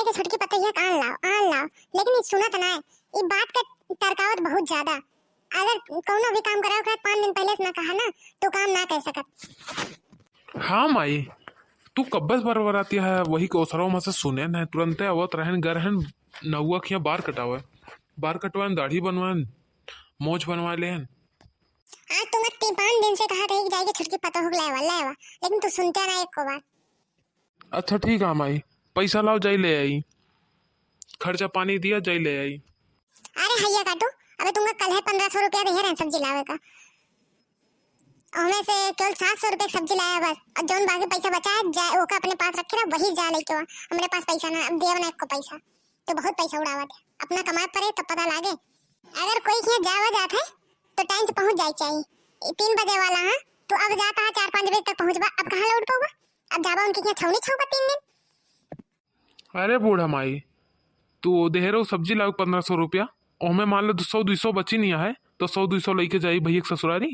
के छुटकी पतैया आन लाओ, लेकिन सुना तो ना है ये बात का तरकावत बहुत ज्यादा। अगर कौनो भी काम कराओ 5 दिन पहले से ना कहा ना तो काम ना कर सकत। हाँ माई, तू कब्बस बरबर आती है वही कोसरों में से सुने न तुरंते अवत रहन गरहन नौआ खिया बार कटवान दाढ़ी बनवान मोछ बनवा लेहन। आज तुम 3-5 दिन से कहा रही कि जाएगी छुटकी पतो हो लाएवा, लेकिन तू सुनते ना एक को बात। अच्छा ठीक है माई, पैसा लाओ जाई ले आई, खर्चा पानी दिया जाई ले आई। अरे हैया काटू, अबे तुमका कल है 1500 रुपया दे रहे सब्जी लावे का, उनमें से केवल 700 रुपये सब्जी लाया बस, और जौन बाकी पैसा बचा है जाए ओका अपने पास रखे रहा वही जा लेके हमारे पास पैसा ना देव ना एक को पैसा, तो बहुत पैसा उड़ावत है। अपना कमाए पड़े तब पता लागे। अगर कोई यहाँ जावा जात है तो टाइम से पहुंच जाए चाहिए। 3 बजे वाला है तो अब जाता है 4-5 बजे तक पहुंचबा, अब कहाँ लौट पाऊंगा? अब जाबा उनके यहाँ छौनी छौबा 3 दिन। अरे बूढ़ा माई, तू दे रहे हो सब्जी लाओ 1500 रुपया, ओमे मान लो 100-200 बची नहीं है तो 100-200 लेके जाई भैया के ससुरारी,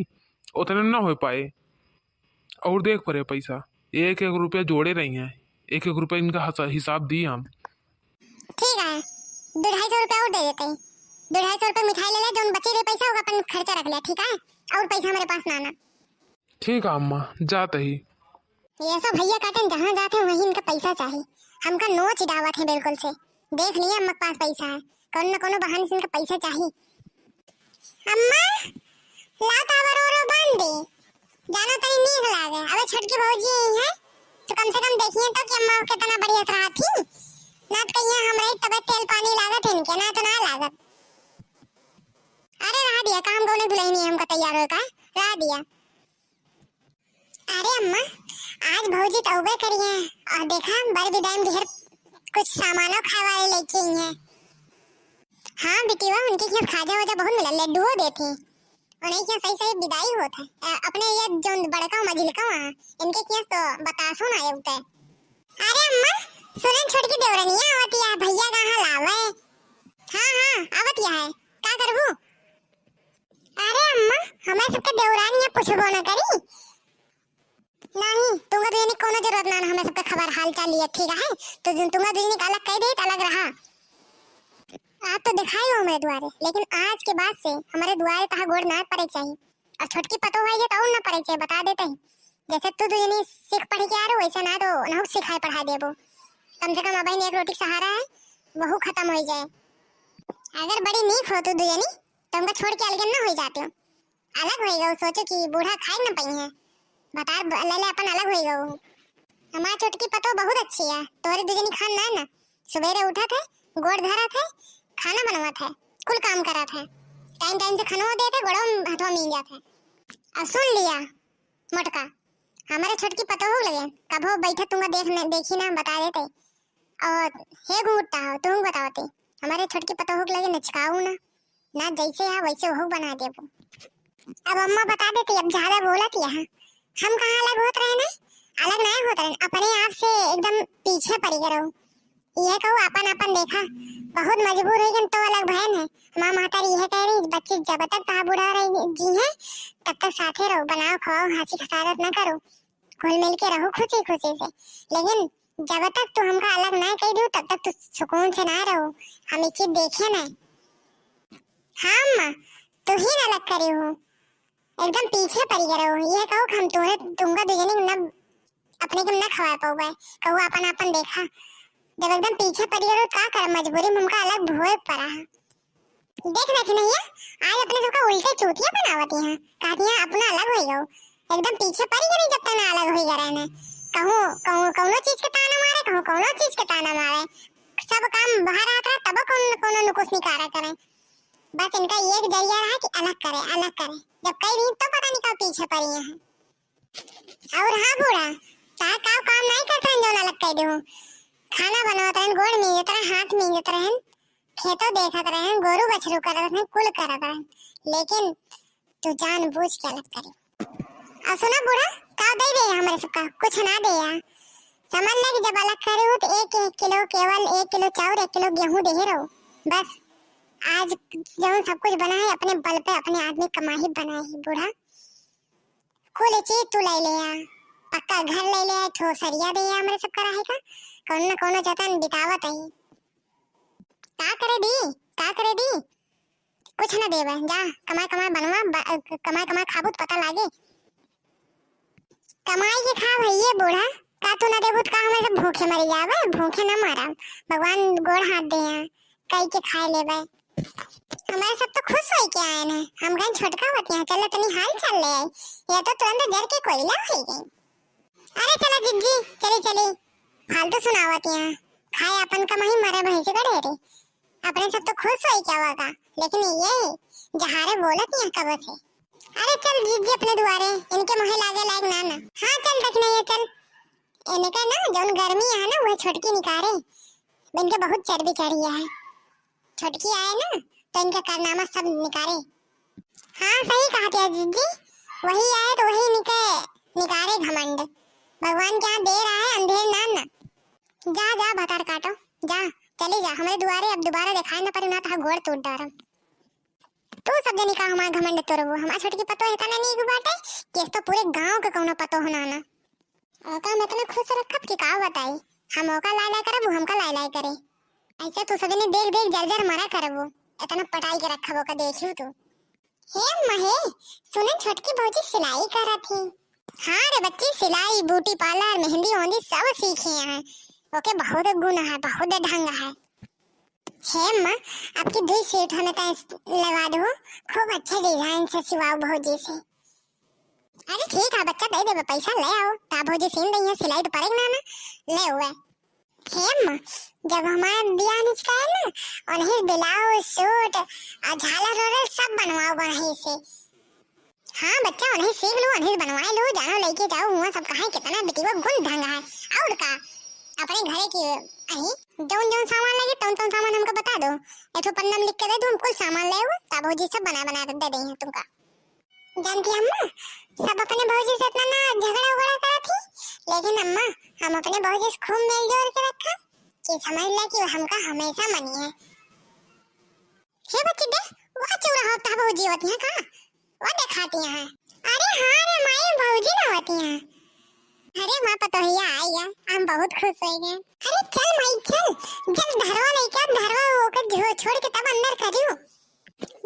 उतने ना हो पाए। और देख पड़े पैसा 1-1 रुपया जोड़े रही हैं, 1-1 रुपया इनका हिसाब दिए हम। ठीक है 250 रुपया और दे देते हैं, 250 रुपया मिठाई ले ले, जो बचे रहे पैसा होगा अपन खर्चा रख लिया, ठीक है? और पैसा हमारे पास ना आना। ठीक है अम्मा, जाते ही। ये सब भैया काटन जहाँ जाते हैं वहीं इनका पैसा चाहिए, हमका नोच डावत है बिल्कुल से। देख लिया अम्मा के पास पैसा है, कौन न कोनो बहाने से इनका पैसा चाहिए। अम्मा लात आवर और बांध दे, जाना तई नीक लागे। अबे छोटकी भौजी है तो कम से कम देखिए तो कि अम्मा कितना बढ़िया तरह थी ना, तो कहिया हमरे तबीयत तेल पानी लागत है इनके ना तो ना लागत। अरे रहा दिया काम कोने दुल्हन नहीं हमका तैयार होगा, रहा दिया। अरे अम्मा आज भौजी तौबे करी है और देखा बड़ विदाई में ढेर कुछ सामानों खाए वाले लेके आई हैं। हाँ बिटिया उनके यहाँ खाजा वाजा बहुत मिला, लड्डू देती उन्हें यहाँ सही सही विदाई होता है। अपने ये जो बड़का मजिलका वहाँ इनके यहाँ तो बतासो ना होता है। अरे अम्मा सुनन छोटकी देवरनिया आवती है, भैया कहाँ लावे? हाँ आवती है, का करबू? अरे अम्मा हमें सबके देवरानिया पूछबो ना करी, नहीं तुंगा दुनिया कोनो जरूरत ना हमें सबका खबर हाल चाल लिया, ठीक है? तो तुंगा दुनिया अलग कह दे अलग रहा। आप तो दिखाई हो हमारे द्वारे, लेकिन आज के बाद से हमारे द्वारे कहा गोड़ ना पड़े चाहिए, और छोटकी पतो भाई तो और ना पड़े चाहिए, बता देते हैं। जैसे तू दुनिया सीख पढ़ के आ रहा वैसा ना तो ना सिखाए पढ़ा देबो। कम से कम अब एक रोटी सहारा है वहू खत्म हो जाए। अगर बड़ी नीक हो तो दुनिया तो हमको छोड़ के अलग ना हो जाते हो, अलग होएगा। सोचो कि बूढ़ा खाए ना पाई है, बता ले अपन अलग होएगा। हमारी छोटकी पतो बहुत अच्छी है, तोरे दुजनी खान ना सवेरे उठा थे गोड़ धरा थे खाना बनवा था कुल काम करा था, टाइम से खाना देते गोड़ों हाथों मिल जाता है। अब सुन लिया मोटका हमारे छोटकी पतो हो लगे कभो बैठा तुंगा देखी ना बता देते, और हे घूटता हो तुम बताओते हमारे छोटकी पतो हो लगे नचकाऊ ना जैसे है वैसे हो बना दे वो। अब अम्मा बता देती, अब ज्यादा बोलत यहाँ हम कहाँ अलग होत रहे ना, अलग नहीं होत रहे, अपने आप से एकदम पीछे पड़ी गए रहो। यह कहूँ अपन देखा बहुत मजबूर है तो अलग बहन है। माँ मातारी यह कह रही बच्चे जब तक कहा बुढ़ा रही जी है तब तक साथे रहो, बनाओ खाओ हंसी खसारत ना करो, घुल मिल के रहो खुशी खुशी से, लेकिन जब तक तू हमका अलग ना कह दू तब तक तू सुकून से ना रहो, हम एक चीज देखे ना। हाँ अम्मा तू ही ना अलग करी हो, एकदम पीछे पड़ी गए रहो। यह कहूँ हम तुमका दुजनी न अपने को न खवा पाओगे, कहूँ अपन देखा जब एकदम पीछे पड़ी गए का कर मजबूरी में हमका अलग भोग पड़ा है। देख रखी नहीं है आज अपने सबका उल्टे चूतिया बनावती हैं, कहती हैं अपना अलग हो जाओ, एकदम पीछे पड़ी गई जब तक ना अलग हो गया रहने। कहूँ कौनो चीज के ताना मारे, कहूँ कौनो चीज के ताना मारे, सब काम बाहर आता तब कोनो नुकुस निकारा करे। बस इनका एक जरिया रहा कि अलग करे, जब कई दिन तो पता नहीं कब पीछे पड़ी हैं। और हाँ बूढ़ा का काम नहीं करते जो अलग कह दो, खाना बनाते रहन गोड़ मींजत रहन हाथ मींजत रहन खेतों देखत रहन गोरू बछरू करत रहन कुल करत रहन, लेकिन तू जानबूझ के अलग करी। और सुना बूढ़ा का दे हमारे सबका कुछ ना दे यार, समझ ले कि जब अलग करे हो तो 1 किलो केवल 1 किलो चावल 1 किलो गेहूं दे रहो बस। आज जो सब कुछ बना है अपने बल पे अपने आदमी कमाई बना है बूढ़ा, कुल चीज तू ले ले पक्का घर ले ले ठोसरिया दे हमारे सबका रहेगा, कौन न कौन जतन बितावत है का करे दी कुछ न देवे जा कमाई कमाई बनवा कमाई कमाई खाबू तो पता लागे कमाई के खा भैया बूढ़ा का तू न देबू का हमें सब भूखे मर जावे भूखे न मरा भगवान गोड़ हाथ दे कई के खाए लेवे हमारे सब तो खुश हो के आए हैं हम गए छोटका होते हैं चलो तनी हाल चल ले आए ये तो तुरंत जर के कोयला हो गई अरे चला जिज्जी चली चली फालतू सुनावत यहाँ खाए अपन कमाई मरे भैंसे का ढेरे अपने सब तो खुश हो क्या होगा लेकिन ये जहारे बोलत यहाँ कब से अरे चल जिज्जी अपने दुआरे इनके मुहे लागे लायक ना ना हाँ चल देखना ये चल इनका ना जौन गर्मी है ना वह छोटकी निकारे इनके बहुत चर्बी चढ़ी है छोटकी आए ना तो इनका कारनामा सब निकारे हाँ सही कहा क्या जिज्जी वही आए तो वही निकारे घमंड भगवान क्या दे रहा है अंधेर नाम ना जा जा भतार काटो जा चली जा हमारे दुआरे अब दोबारा दिखाई ना पड़े ना तो गोड़ टूट डारम तू सब जनी का हमारा घमंड तोरबो हमारा छोटकी पतो है तना नहीं बाटे केस तो पूरे गांव के कौनो पतो होना ना ओका मैं इतना खुश रखब कि का बताई हम ओका लाई लाई करब हमका लाई लाई करे ऐसे तू सब ने देख देख जर जर मरा करबो इतना पटाई के रखबो का देखियो तू हे महे सुने छोटकी भौजी सिलाई कर थी हाँ रे बच्ची सिलाई ब्यूटी पार्लर मेहंदी होंदी सब सीखे हैं ओके बहुत गुण है बहुत ढंग है हे माँ आपकी दुई सीट हमें लगा दो खूब अच्छे डिजाइन से सिवाओ भौजी से अरे ठीक है बच्चा दे दे पैसा ले आओ ता भौजी सीन दई है सिलाई तो पड़ेगा ना ले हुए हे माँ जब हमारा बियाह निचका है ना उन्हें ब्लाउज सूट और झालर रोलर सब बनवाओ वहीं से हाँ बच्चा उन्हें सीख लो उन्हें बनवा लो जानो लेके जाओ हुआ सब कहा कितना बेटी गुण ढंग है और का अपने घरे की अही जौन जौन सामान लगे तौन तौन सामान हमको बता दो एठो पन्ना में लिख के दे दो हम कुछ सामान ले आओ तब भौजी सब बना बना के दे देंगे तुमका जानती अम्मा सब अपने भौजी से इतना ना झगड़ा उगड़ा करा थी लेकिन अम्मा हम अपने भौजी से खूब मेल जोल के रखा कि समझ ले कि हमका हमेशा मनी है हे बच्ची दे वो चूरा होता भौजी होती है का वो दिखाती है अरे हाँ रे माई भौजी ना होती है अरे माँ पतोहिया आई है हम बहुत खुश हो गए अरे चल माई चल जब धरवा नहीं क्या धरवा होकर छोड़ के तब अंदर करियो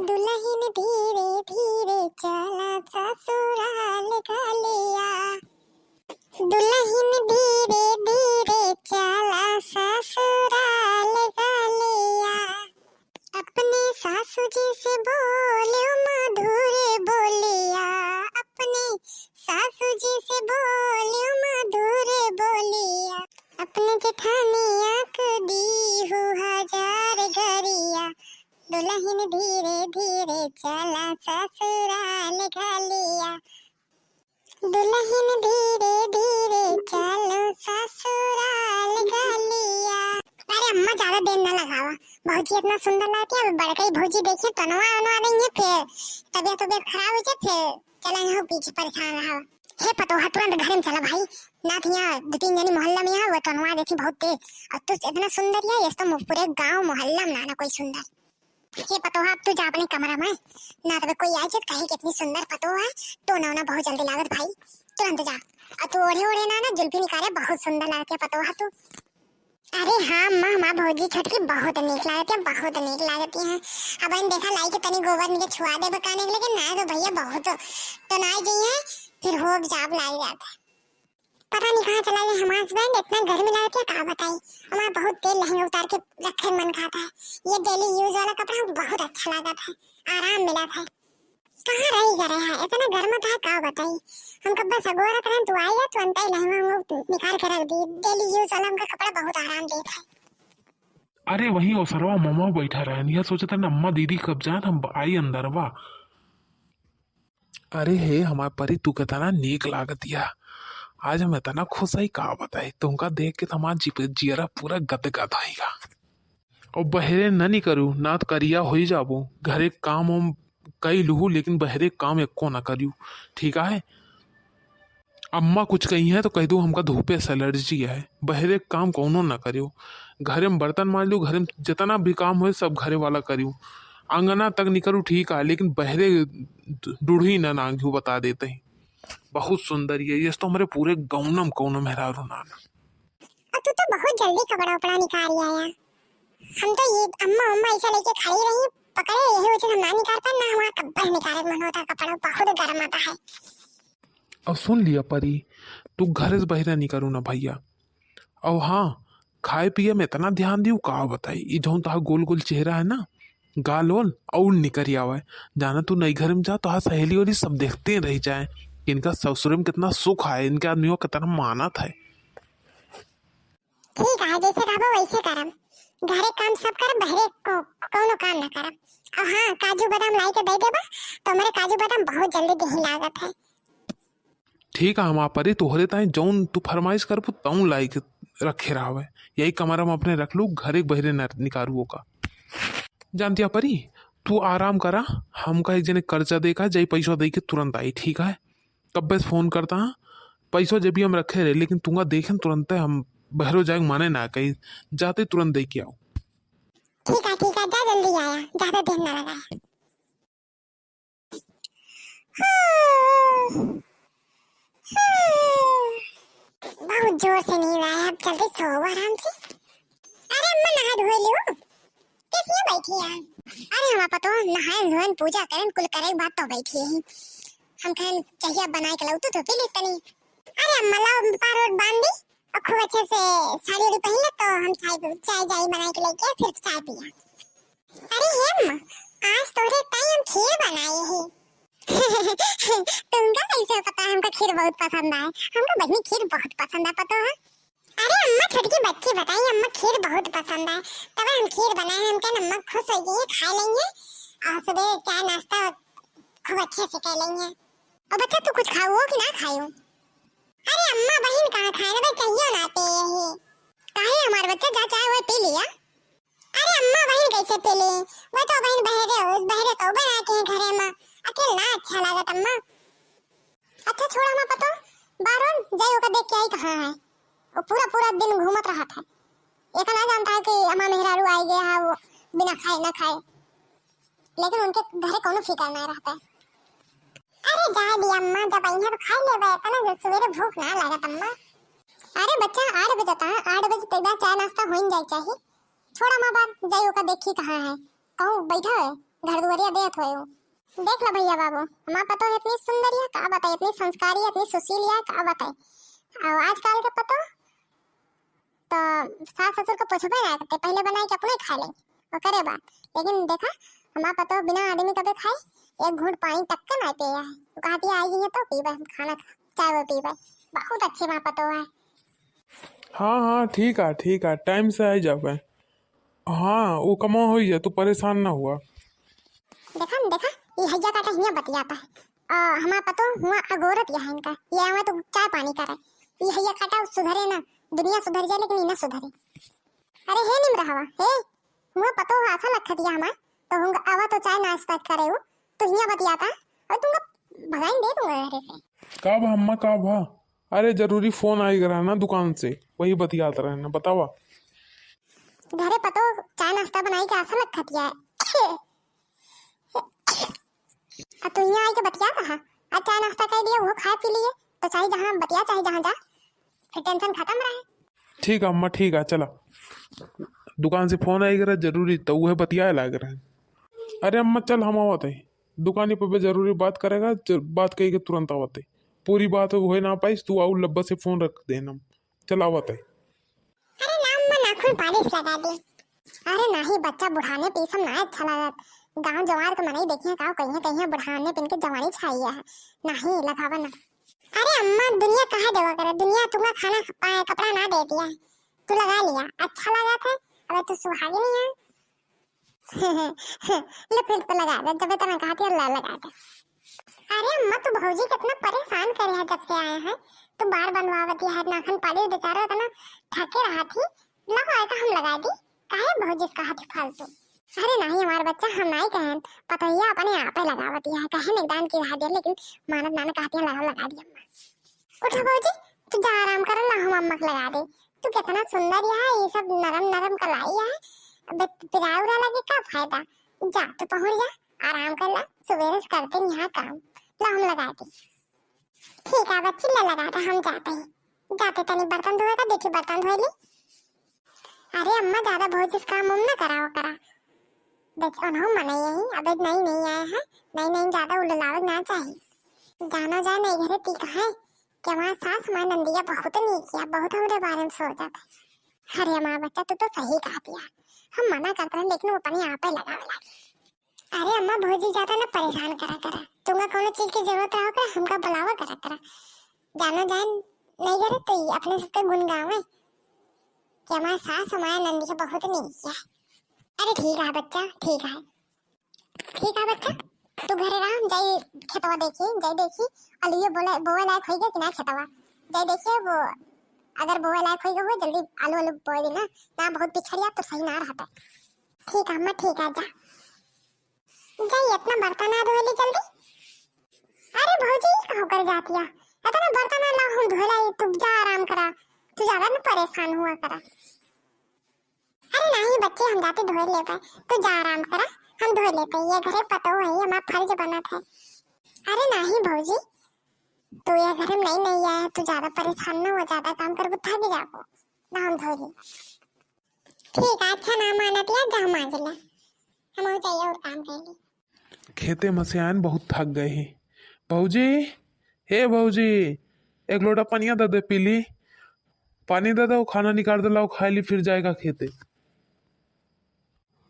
दुल्हन धीरे धीरे चला ससुराल गलिया दुल्हन धीरे धीरे चला ससुराल गलिया अपने सासू जी से बोलियो मधुर बोलिया अपने सासू जी से बोलियो मधुर बोलिया अपने जेठानिया को दी हो हजार गरिया दुल्हन धीरे धीरे चला ससुराल गलिया दुल्हन धीरे धीरे चलो ससुराल गलिया अरे अम्मा ज्यादा देर न लगावा भौजी इतना सुंदर लगती है बड़कई भौजी देखिए तनवा अनवा देंगे फिर तबीयत खराब हो जाए फिर चला यहाँ पीछे परेशान रहा हे पतोहा तुरंत घर में चला भाई ना तो यहाँ दो तीन जनी मोहल्ला में यहाँ वो तनवा देखी बहुत तेज और तू इतना सुंदर है ये तो पूरे गांव मोहल्ला में ना कोई सुंदर हे पतोहा अब तू जा अपने कमरा में ना तो कोई आए कहे कितनी सुंदर पतोहा है तो ना बहुत जल्दी लागत भाई तुरंत जा और तू ओढ़े ओढ़े ना जुल्फी निकाले बहुत सुंदर लगती है पतोहा तू अरे हाँ माँ माँ भौजी छोटकी बहुत नीक लागती है अब इन देखा लाई के तनी गोबर नीचे छुआ दे बकाने के लेकिन ना तो भैया बहुत तो ना जाइए फिर होब जाब लाई जाता पता नहीं कहाँ चला गया हमारा हस्बैंड इतना गर्मी लगती है कहाँ बताई हमारा बहुत तेल लहंगा उतार के रखे मन खाता है ये डेली यूज वाला कपड़ा बहुत अच्छा लगा था आराम मिला था कहाँ रही जा रहा है इतना गर्म था कहाँ बताई हम कब बस अगोरा करें तू आई है तो अंता ही लहंगा निकाल कर रख दी डेली यूज वाला हमका कपड़ा बहुत आराम देता है अरे वही ओसरवा मामा बैठा रहे यह सोचा था अम्मा दीदी कब जान हम आई अंदर वाह अरे हे हमारे परी तू कहता ना नीक लागतिया आज हम इतना खुश है का बताए तुमका देख के हमारा जियरा पूरा गदगद होगा और बहरे न नहीं करू ना तो करिया हो ही जाबो घरे काम हम कई लूँ लेकिन बहरे काम एको ना करियो ठीक है अम्मा कुछ कही है तो कह दो हमका धूपे से एलर्जी है बहरे काम कौनो ना करियो घरे में बर्तन मार लूँ घरे में जितना भी काम हो सब घरे वाला करियो आंगना तक नहीं करूँ ठीक है लेकिन बहरे डूढ़ी ना नांगू बता देते हैं बहुत सुंदर ये तो हमारे पूरे गौनम कौनम मेहरारू नाना तू तो बहुत जल्दी कपड़ा उपड़ा निकाल आया हम तो ये अम्मा अम्मा ऐसा लेके खड़ी रही पकड़े यही वजह हम ना निकाल पाए ना हमारा कपड़ा निकाले मन होता कपड़ा बहुत गर्म आता है। अब सुन लिया परी, तू घर से बहिरा नहीं करू ना भैया। और हाँ, खाए पिए में इतना ध्यान दियो का बताई, ई जौन तहा गोल गोल चेहरा है ना, गाल ओल और निकरी आवे। जाना तू नई घर में जा तो हाँ सहेली वाली सब देखते रह जाए कि इनका ससुर में कितना सुख है, इनके आदमी को कितना मानत है। ठीक है जैसे कहबो वैसे करम, घरे काम सब करम बहरे को कोनो काम ना करम। और हाँ काजू बादाम लाई के दे देबा तो हमारे काजू बादाम बहुत जल्दी देही लागत है। ठीक है हम परी तोहरे ताई जौन तू फरमाइश करबू तौन लाई के रखे रहावे, यही कमरा में अपने रख लू, घर एक बहरे न निकारू का। जानतिया परी, तू आराम करा, हमका एक जने कर्जा देखा जय पैसा दे के तुरंत आई, ठीक है? कब बस फोन करता हाँ, पैसा जब भी हम रखे रहे, लेकिन तुंगा देखें तुरंत हम बहरो जाए माने ना कहीं जाते तुरंत दे के आओ। ठीक है जा जल्दी आया, ज्यादा देर ना लगाया। बहुत जोर से नींद आया, अब जल्दी सो आराम से। अरे अम्मा नहा धो लियो, कैसे बैठी है? अरे हमारा पतो नहाए धोए पूजा करें कुल करे बात तो बैठी है। हम खान चाहिए बनाए के लाऊ तो पी लेते नहीं। अरे अम्मा लाओ पारोट बांध दी और खूब अच्छे से साड़ी वाड़ी पहन ले तो हम चाय जाई बनाए के लेके फिर चाय पिया। अरे हेम आज तोरे ताई हम खीर बनाए हैं। तुमका कैसे पता? हमका खीर बहुत पसंद है, हमका बहनी खीर बहुत पसंद है पता है। अरे अम्मा छोटी बच्ची बताई अम्मा खीर बहुत पसंद है, तब हम खीर बनाए, हम क्या अम्मा खुश हो गई खा लेंगे और सुबह चाय नाश्ता खूब अच्छे से कर लेंगे। और बच्चा तू कुछ खाओ कि ना खाओ? अरे अम्मा बहन कहाँ खाए ना भाई, चाहिए ना पे यही काहे हमारे बच्चा जा चाय वो पी लिया। अरे अम्मा बहन कैसे पी ली, वो तो बहन बहरे तो बनाते हैं घरे में, अकेले ना अच्छा लागत अम्मा। अच्छा छोड़ हमें पता बारोन जाइयो का देख के आई कहाँ है, वो पूरा दिन घूमत रहा था, एक ना जानता है कि अम्मा मेहरारू आई गया है वो बिना खाए ना खाए, लेकिन उनके घरे कोनो फिकर नहीं रहता है। अरे जा दी अम्मा जब आई है तो खा ले बैठा ना, सवेरे भूख ना लागत अम्मा। अरे बच्चा 8 बजे तक 8 बजे तक चाय नाश्ता हो ही जाए चाहिए। छोड़ा माँ बाप जाइयो का देखी कहाँ है, कहूँ बैठा है घर दुआरिया देत हो। देख लो भैया बाबू, हमारा पता है इतनी सुंदर है का बताए, इतनी संस्कारी है, इतनी सुशील है का बताए। और आजकल के पता तो सास ससुर को पूछबे ना करते, पहले बनाए के अपने खा ले और करे बात। लेकिन देखा हमारा पता बिना आदमी कभी खाए एक घूंट पानी तक के ना पिया है, कहती आई है तो पीबे खाना चाय वो पीबे, बहुत अच्छी माँ पता है। हाँ ठीक है टाइम से आ जावे। हाँ वो कमा हो जाए तो परेशान ना हुआ। देखा ये हैया काटा हिया बतियाता है और हमारा पतो हुआ अगोरत यहाँ इनका, ये आवा तो चाय पानी करे, ये हैया काटा सुधरे ना, दुनिया सुधर जाए लेकिन इना सुधरे। अरे हे निम रहावा हे हुआ पतो है ऐसा लखत दिया हमार तो हुंगा आवा तो चाय नाश्ता करे हो तो हिया बतियाता और तुमका भगाइन दे दूंगा घरे से। का भा अम्मा का भा? अरे जरूरी फोन आई करा ना दुकान से, वही बतियाता रहना, बतावा। घरे पतो चाय नाश्ता बनाई के ऐसा लखत दिया है अब तू यहाँ आके बतिया कहा, आज चाय नाश्ता कर दिया वो खा पी लिए तो चाहे जहाँ बतिया चाहे जहाँ जा, फिर टेंशन खत्म रहे। ठीक है अम्मा ठीक है, चला दुकान से फोन आई करा जरूरी तो वह बतिया लाग रहा है। अरे अम्मा चल हम आवत है दुकान पे जरूरी बात करेगा, बात कही के तुरंत आवत है, पूरी बात हो ना पाई तू आउ लब्बा से फोन रख देना, चल आवत है। अरे ना अम्मा नाखून पालिश लगा दी। अरे नहीं बच्चा बुढ़ाने पे सब ना अच्छा लगा, गांव जवार के मने देखे का कहीं बुढ़ाने पे इनके जवानी छाई है नहीं लगावा ना। अरे अम्मा दुनिया कहाँ देवा करे, दुनिया तुम्हें खाना कपड़ा ना दे दिया, तू लगा लिया अच्छा लगा था, अब तू सुहागी नहीं है। ले फिर तो लगा दे, जब तक मैं कहती अल्लाह लगा दे। अरे अम्मा तू भौजी कितना परेशान करे है जब से आया है, तू बार बनवावती है नाखून पालिश बेचारा इतना थके रहा थी, लगा तो हम लगा दी काहे भौजी का हाथ फालतू। अरे नहीं हमारा बच्चा हम नहीं कहन पता ही अपने आप ही लगावती है, कहे निदान की रहा दे लेकिन मानत नाना कहती है लगा दी अम्मा। उठो भौजी तू जा आराम कर ला, हम अम्मा को लगा दे, तू कितना सुंदर है, ये सब नरम कलाई है, अब पिराया उरा लगे का फायदा, जा तू पहुंच जा आराम कर ला, सवेरे से करते नहीं यहाँ काम, ला हम लगा दी। ठीक है बच्ची ले लगा दे, हम जाते तनी बर्तन धोएगा, देखी बर्तन धो ली। अरे अम्मा ज्यादा बहुत जिस काम उम ना कराओ करा। देख उन्हों मना यही अबे नहीं आया है। नहीं ज्यादा उललावे ना चाहिए। जानो जाए नहीं घरे ती कहा है कि हमारा सास हमारी नंदिया बहुत नहीं किया, बहुत हमारे बारे में सोचा था। अरे हमारा बच्चा तू तो सही कहा दिया। हम मना करते हैं लेकिन वो अपने यहाँ पे लगा लगी। अरे अम्मा भौजी ज्यादा ना परेशान करा तुमका कोनो चीज की जरूरत रहो कर हमका बुलावा करा। जानो जान नहीं करे तो ये अपने सबके गुण गावे कि हमारा सास हमारे नंदी के बहुत नहीं किया। अरे ठीक है बच्चा, ठीक है बच्चा, तू घरे रह, हम जाई खेतवा देखी और ये बोए लायक होइगे कि ना खेतवा जाई देखिए। वो अगर बोए लायक होइगे वो जल्दी आलू बोए देना ना, बहुत पिछड़िया तो सही ना रहता। ठीक है अम्मा, ठीक है, जा जाई इतना बर्तन ना धोली जल्दी। अरे भौजी कहाँ कर जाती है, इतना बर्तन ना हम धोला, तू जा आराम करा, तू ज्यादा ना परेशान हुआ करा। अरे नहीं बच्चे हम जाते धो ले पाए, तू जा आराम करा, हम धो लेते, ये घरे पतो है हमारा फर्ज बना था। अरे नहीं भौजी तू ये घर में नहीं आया, तू ज्यादा परेशान ना हो, ज्यादा काम कर थक जाओ ना, हम धो ले। ठीक है, अच्छा ना माना दिया, जा मांज ले, हम हो चाहिए और काम कर ले। खेते मसियान बहुत थक गए हैं। भौजी, हे भौजी, एक लोटा पानिया दे दे, पी ली, पानी दे दो, खाना निकाल दे, लाओ खा ली, फिर जाएगा खेते।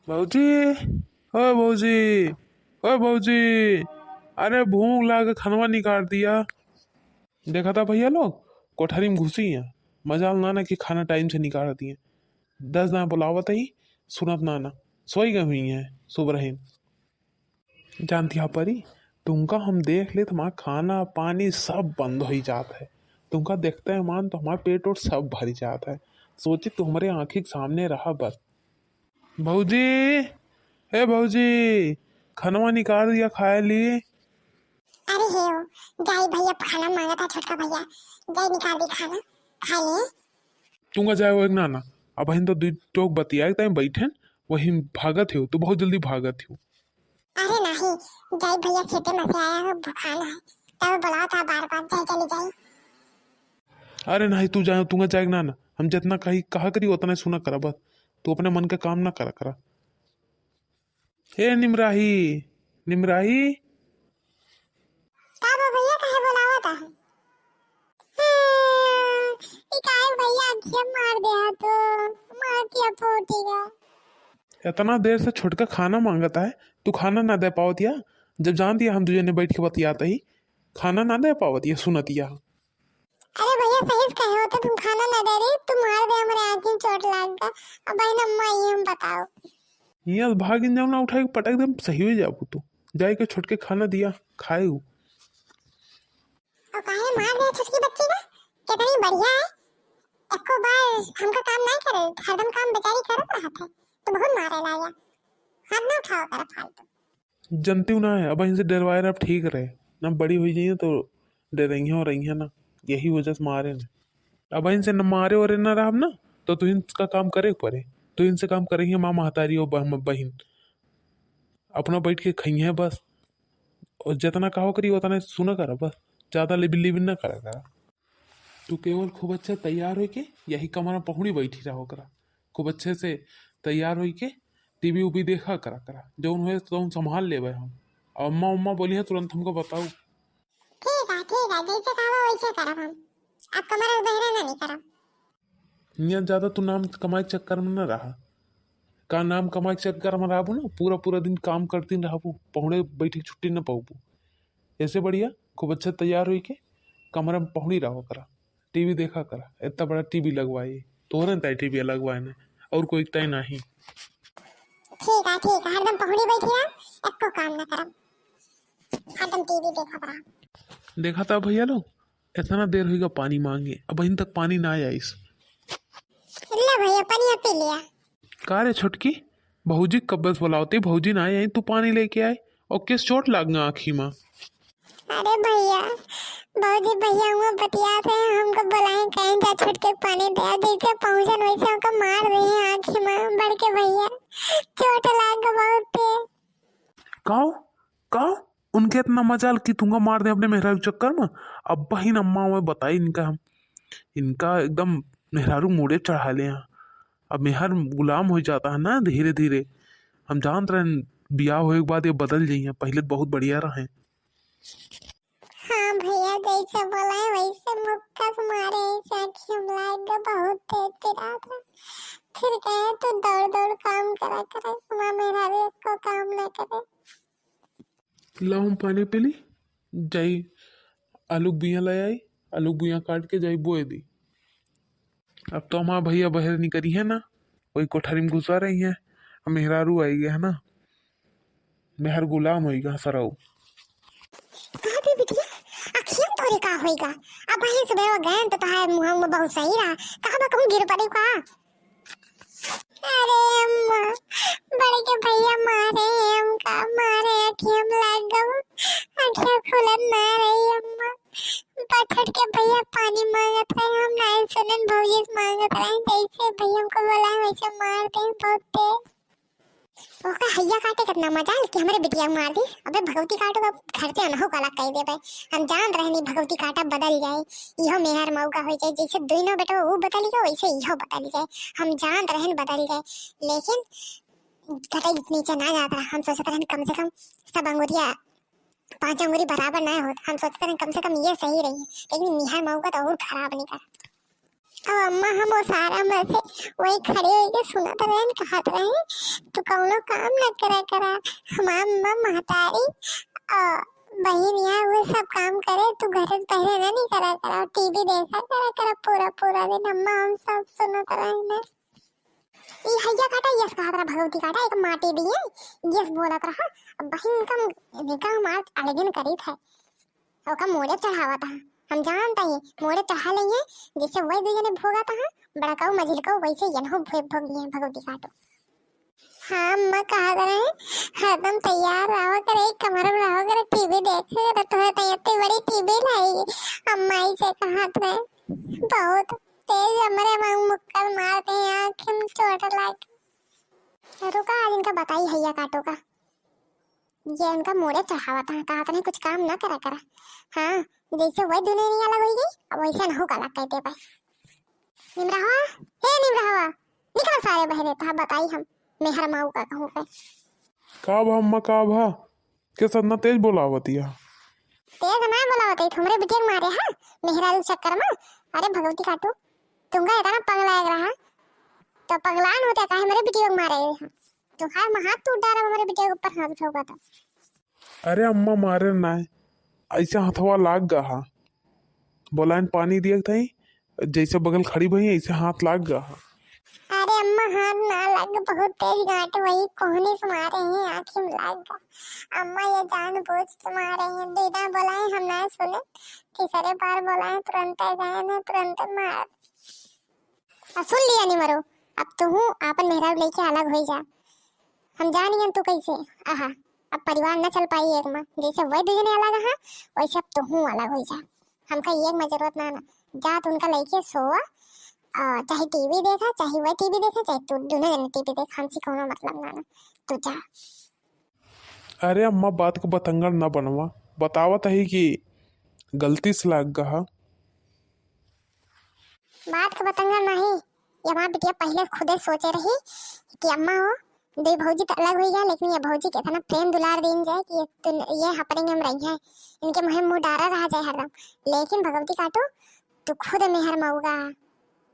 भौजी, ओ भौजी, ओ भौजी, अरे भूख लाग खानवा निकाल दिया। देखा था भैया लोग कोठरी में घुसी हैं, मजाल ना कि खाना टाइम से निकाल दिए। 10 ना बुलावत ही सुनत नाना सोई गई हुई है सुबह। जानती है परी, तुमका हम देख ले तुम्हारा खाना पानी सब बंद हो ही जाता है। तुमका देखते हैं मान तो हमारा पेट और सब भर जाता है। सोची तुम्हारे आंखी के सामने रहा बस। भौजी, हे भौजी, खानवा निकाल दिया, खाए लिए। अरे हे जाई भैया खाना मांगा था छोटका भैया, जाई निकाल दी खाना, खा ले। तुमका जाए वो ना ना, अब हम तो दो टोक बतिया टाइम बैठे वही भागत हो, तो बहुत जल्दी भागत हो। अरे नहीं जाई भैया खेते में से आया है, भूखाना है, तब बुलाओ था बार जाई चली जाई। अरे नहीं तू जाए, तुमका जाए ना ना, हम जितना कही कहा करी उतना सुना करा बस, तू अपने मन का काम ना करा। हे निमराही, निमराही, का भैया कहे बुलावा था? इकाई भैया अखियां मार दिया तो मार दिया पोटीगा। इतना देर से छुटका खाना मांगता है, तू खाना ना दे पावतिया, जब जान दिया हम तुझे ने बैठ के बतियाता ही खाना ना दे पावतिया सुनतिया। अरे भैया सही कहे हो, तो तुम खाना ना दे रही, तुम मार दे, हमारे आँख में चोट लग गया। अब भाई अम्मा ये हम बताओ, यहाँ भागिन जाओ ना, उठा के पटक दम सही हो जाबू। तू जाए के छुटके खाना दिया खाए। और काहे मार दिया छुटकी बच्ची ना, कितनी बढ़िया है, एको बार हमका काम नहीं करे, हरदम काम बेचारी करत रहत है, तो बहुत मारे लाया, हाथ ना उठाओ कर फालतू। जनती हूँ ना है, अब इनसे डरवाए अब ठीक रहे ना, बड़ी हुई जाइए तो डर रही और रही है ना, यही वजह से मारे ना। अब इनसे न मारे और ना रहा ना, तो इनका काम करे पड़े, तो इनसे काम करेंगे माँ महतारी और बहन, अपना बैठ के खाई है बस, और जितना कहो करी उतना सुना करा बस, ज्यादा लिबिन ना करा। तू केवल खूब अच्छे तैयार हो के यही कमरा पहुड़ी बैठी रहो करा, खूब अच्छे से तैयार हो के टीवी उवी देखा करा जौन हुए तो संभाल लेवे हम। अम्मा उम्मा बोली है तुरंत हमको बताओ। ठीक है जैसे कहो वैसे करब हम, अब कमरा बहरा ना नहीं करब। यहाँ ज्यादा तू नाम कमाई के चक्कर में न रहा, का नाम कमाई के चक्कर में रहबू ना, पूरा दिन काम करती रहबू, पहुड़े बैठी छुट्टी न पाबू। ऐसे बढ़िया खूब अच्छा तैयार हुई के कमरा में पहुड़ी रहो करा, टीवी देखा करा, इतना बड़ा टीवी लगवाई तोहरे तय टीवी लगवाए ने, और कोई तय नहीं। ठीक है हरदम पहुड़ी बैठी रहा, एको काम ना करब, हरदम टीवी देखत रहा। देखा था भैया लोग इतना देर होगा पानी मांगे, अब अभी तक पानी ना आया इस। ले भैया पानी पी लिया। का रे छुटकी, भौजी कब बस बुलावती, भौजी ना आई तू पानी लेके आए, और किस चोट लाग गया आँखी में? अरे भैया भौजी भैया हुआ बतिया थे, हमको बुलाए कहीं जा छुटके पानी दे, जैसे पहुंचन वैसे हमको मार रहे हैं आँखी में बढ़ के, भैया चोट लाग गया बहुत। काओ उनके इतना मजाल कि तुमको मार दे अपने मेहरारू चक्कर में। अब बहन अम्मा में बताई इनका, हम इनका एकदम मेहरारू मुड़े चढ़ा ले हैं, अब मेहर गुलाम हो जाता है ना धीरे धीरे। हम जानते रहे ब्याह होए के बाद ये बदल जाइए, पहले तो बहुत बढ़िया रहे। हाँ भैया, जैसे बोला है वैसे मुक्का मारे ऐसे आँखें हम लाएगा बहुत तेज चिराग रहा। फिर कहे तो दौड़ दौड़ काम करा करे, माँ मेरा भी को काम न करे। ला हम पानी पी ली जाई, आलू बिया ले आई, आलू बिया काट के जाई बोए दी। अब तो हमारा भैया बहर नहीं करी है ना, वही कोठरी में घुसा रही है। अब मेहरारू आई गया है ना, मेहर गुलाम होएगा सराऊ। कहाँ पे बिटिया अखियाँ तोरी का होएगा। अब वहीं सुबह वो गए तो ताहे मुँह में बहुत सही रहा, कहाँ बा कहूँ गिर पड़े का। अरे अम्मा, बड़े के भैया मारे हमका, मारे अखियाँ लाग गई, अखियाँ खुलन ना रही अम्मा। पत्थर के भैया पानी मांगत रहे, हम नहीं सुनन भौजी मांगत रहे, जैसे भैया हमको बोला वैसे मार दे बहुत तेज। ओका हैया काटे कितना मजा कि हमारे बिटिया मार दी। अबे भगवती काटो का घर से अनहो काला कह दे भाई। हम जान रहे नहीं भगवती काटा बदल जाए, इहो मेहर मौका हो जाए, जैसे दुइनो बेटा वो बदल जाए वैसे इहो बदल जाए। हम जान रहे बदल जाए, लेकिन घटाई नीचे ना जाता। हम सोचते रहे कम से कम सब अंगुरिया 5 अंगुरी बराबर ना हो, हम सोचते रहे कम से कम ये सही रही, लेकिन मेहर मौका तो और खराब नहीं कर। अब अम्मा हम वो सारा में से वही खड़े होके सुनत रहे, कहत रहे तू कौनो काम न करा हमार अम्मा महतारी बहन यहाँ वो सब काम करे, तू घर पहले ना नहीं करा टीवी देखा करा पूरा दिन। अम्मा हम सब सुनत रहे ना। ये हैया काटा यस कहत रहा भगवती काटा एक माटी दी है यस बोलत रहा। बहन का निकाह मार अलगन करी थे, ओका मोड़े चढ़ावा था। हम जानता ही मोड़े चढ़ा लेंगे, जिससे वही दुजने भोगा था बड़ा काऊ मझिल को वैसे यनहो भोग लिए भगवती काटो। हाँ अम्मा कहा करे हरदम तैयार रहो करे, कमर में रहो करे, टीवी देखे करे, तो इतनी बड़ी टीवी लाई अम्मा से कहत रहे बहुत तेज हमारे मांग मुक्कर मारते हैं, आँखें में चोट लग। रुका आज इनका बताई हैया काटो का, ये उनका मोड़े चढ़ावा था, कहा था कुछ काम ना करा। हाँ जैसे वही दुनिया नहीं अलग हो गई, अब वैसे न होगा अलग कहते भाई। निमरहवा निकल सारे बहरे था बताई हम मेहर माऊ का कहूँ पे का भा अम्मा का भा के सदना तेज बोलावतिया। तेज ना बोलावत हमरे बिटिया मारे हाँ मेहरारू चक्कर में। अरे भगवती काटू तुमका इतना पगला रहा तो पगलान होता काहे मेरे बिटिया मारे तुम्हारे हाथ टूट डाला हमारे बिटिया के ऊपर हाथ उठा था। अरे अम्मा मारे ना ऐसे हथवा लाग गहा, बोला पानी दिया था जैसे बगल खड़ी भई ऐसे हाथ लाग गहा। अरे अम्मा हाथ ना लग, बहुत तेज गांठ वही कोहनी से मारे हैं, आँखी में लग गया। अम्मा ये जानबूझ के मारे हैं, दीदा बोलाए हम ना सुने, तीसरे बार बोलाए तुरंत गए ना तुरंत मार। सुन लिया नहीं मरो, अब तो हूँ आपन मेहरा लेके अलग हो जा। हम जानिए तू कैसे आहा अब परिवार न चल पाई एक में, जैसे वही दुजने अलग है वैसे अब तो हूँ अलग हो जा। हमका एक में जरूरत ना जा, तो उनका लेके सोआ चाहे टीवी देखा चाहे वही टीवी देखा चाहे तू दोनों जने टीवी देख, हमसे कोनो मतलब ना तू जा। अरे अम्मा बात को बतंगड़ ना बनवा, बतावत है कि गलती से लाग गहा। बात का बतंगड़ नहीं, ये हमारी बिटिया पहले खुदे सोचे रही कि अम्मा हो दे भौजी तो अलग हो गया, लेकिन ये भौजी के इतना प्रेम दुलार दिन जाए कि ये हपरेंगे हम रही हैं, इनके मुँह मुँह डारा रहा जाए हरदम। लेकिन भगवती काटो तू खुद मेहर मऊगा,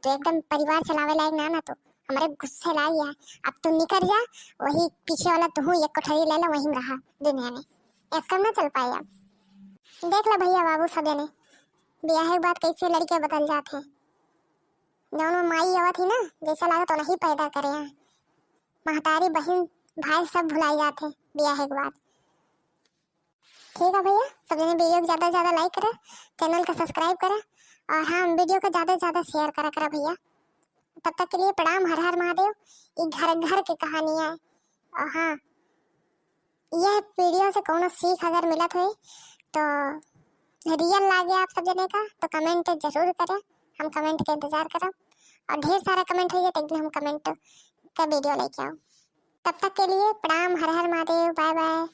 तो एकदम परिवार चलावे लायक ना तो हमारे गुस्से ला गया। अब तू निकल जा, वही पीछे वाला तू एक कोठरी ले लो वहीं रहा दुनिया में, ऐसा ना चल पाए। अब देख लो भैया बाबू सब जने ब्याह के बाद कैसे लड़के बदल जाते हैं। दोनों माई आवत थी ना जैसा लगा तो नहीं पैदा करे हैं, महतारी बहन भाई सब भुलाई जाते ब्याह के बाद। ठीक है भैया, सब जने वीडियो को ज़्यादा से ज़्यादा लाइक करें, चैनल को सब्सक्राइब करें, और हाँ वीडियो को ज़्यादा से ज़्यादा शेयर करा भैया। तब तक के लिए प्रणाम, हर हर महादेव। ये घर घर की कहानी है, और हाँ यह वीडियो से कोनो सीख अगर मिलत हो तो रियल लागे आप सब जने का तो कमेंट जरूर करें, हम कमेंट का इंतजार करें, और ढेर सारा कमेंट हो जाए तो हम कमेंट का वीडियो लेके आओ। तब तक के लिए प्रणाम, हर हर महादेव, बाय बाय।